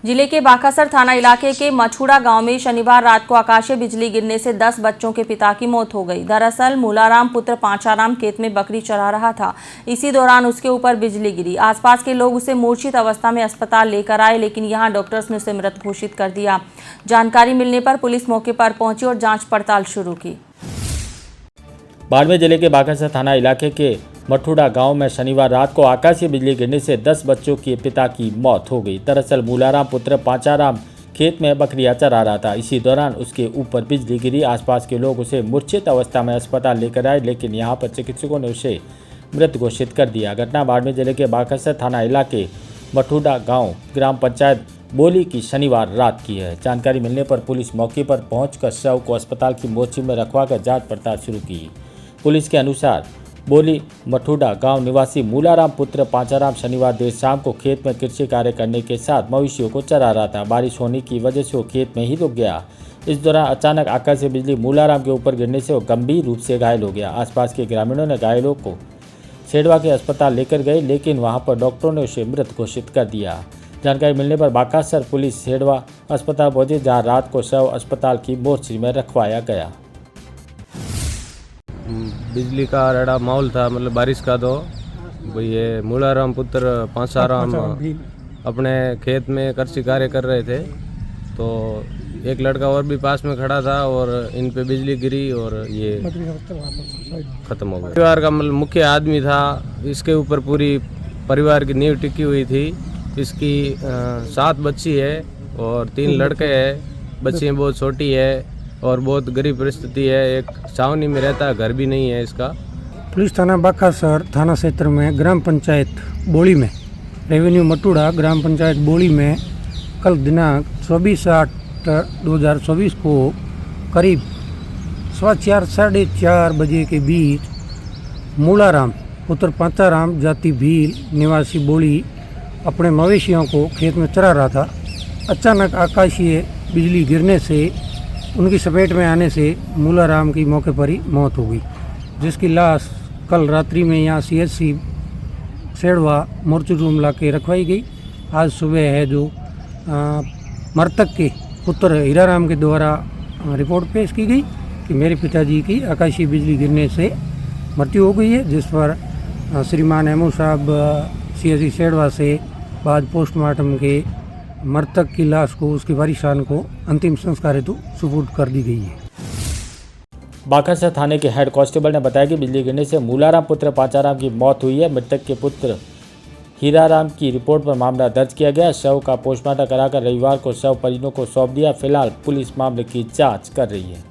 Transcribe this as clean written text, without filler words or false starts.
जिले के बाकासर थाना इलाके के मछुड़ा गांव में शनिवार रात को आकाशीय बिजली गिरने से 10 बच्चों के पिता की मौत हो गई। दरअसल मूलाराम पुत्र पांचाराम खेत में बकरी चरा रहा था। इसी दौरान उसके ऊपर बिजली गिरी। आसपास के लोग उसे मूर्छित अवस्था में अस्पताल लेकर आए, लेकिन यहां डॉक्टर्स ने उसे मृत घोषित कर दिया। जानकारी मिलने पर पुलिस मौके पर पहुंची और जाँच पड़ताल शुरू की। बाड़मेर जिले के बाकासर थाना इलाके के मठुड़ा गांव में शनिवार रात को आकाशीय बिजली गिरने से 10 बच्चों के पिता की मौत हो गई। दरअसल मूलाराम पुत्र पांचाराम खेत में बकरियां चरा रहा था। इसी दौरान उसके ऊपर बिजली गिरी। आसपास के लोग उसे मूर्छित अवस्था में अस्पताल लेकर आए, लेकिन यहां पर चिकित्सकों ने उसे मृत घोषित कर दिया। घटना बाड़मेर जिले के बाकासर थाना इलाके मठुड़ा गाँव ग्राम पंचायत बोली की शनिवार रात की है। जानकारी मिलने पर पुलिस मौके पर पहुंचकर शव को अस्पताल की मोर्चरी में रखवाकर जाँच पड़ताल शुरू की। पुलिस के अनुसार बोली मठुड़ा गांव निवासी मूलाराम पुत्र पांचाराम शनिवार देर शाम को खेत में कृषि कार्य करने के साथ मवेशियों को चरा रहा था। बारिश होने की वजह से वो खेत में ही रुक गया। इस दौरान अचानक आकाशीय बिजली मूलाराम के ऊपर गिरने से वो गंभीर रूप से घायल हो गया। आसपास के ग्रामीणों ने घायलों को सेडवा के अस्पताल लेकर गए, लेकिन वहां पर डॉक्टरों ने उसे मृत घोषित कर दिया। जानकारी मिलने पर बाकासर पुलिस सेडवा अस्पताल पहुंची, जहाँ रात को शव अस्पताल की मोर्चरी में रखवाया गया। बिजली का रड़ा माहौल था, मतलब बारिश का। तो भाई ये मूलाराम पुत्र पांचाराम अपने खेत में कृषि कार्य कर रहे थे, तो एक लड़का और भी पास में खड़ा था और इन पे बिजली गिरी और ये खत्म हो गया। परिवार का मतलब मुख्य आदमी था, इसके ऊपर पूरी परिवार की नींव टिकी हुई थी। इसकी 7 बच्ची है और 3 लड़के हैं। बच्ची बहुत छोटी है और बहुत गरीब परिस्थिति है। एक छावनी में रहता है, घर भी नहीं है इसका। पुलिस थाना बाकासर थाना क्षेत्र में ग्राम पंचायत बोली में रेवेन्यू मठुड़ा ग्राम पंचायत बोली में कल दिनांक 24/8/2024 को करीब 4:15 साढ़े 4 बजे के बीच मूलाराम पुत्र पांचाराम जाति भील निवासी बोली अपने मवेशियों को खेत में चरा रहा था। अचानक आकाशीय बिजली गिरने से उनकी चपेट में आने से मूलाराम की मौके पर ही मौत हो गई, जिसकी लाश कल रात्रि में यहाँ CHC सेडवा मोर्चरी रूम ला के रखवाई गई। आज सुबह है जो मृतक के पुत्र हीराराम के द्वारा रिपोर्ट पेश की गई कि मेरे पिताजी की आकाशीय बिजली गिरने से मृत्यु हो गई है, जिस पर श्रीमान एमओ साहब CHC सेडवा से बाद पोस्टमार्टम के मृतक की लाश को उसके वारिसान को अंतिम संस्कार हेतु सुपुर्द कर दी गई है। बाकासर थाने के हेड कांस्टेबल ने बताया कि बिजली गिरने से मूलाराम पुत्र पांचाराम की मौत हुई है। मृतक के पुत्र हीराराम की रिपोर्ट पर मामला दर्ज किया गया। शव का पोस्टमार्टम कराकर रविवार को शव परिजनों को सौंप दिया। फिलहाल पुलिस मामले की जांच कर रही है।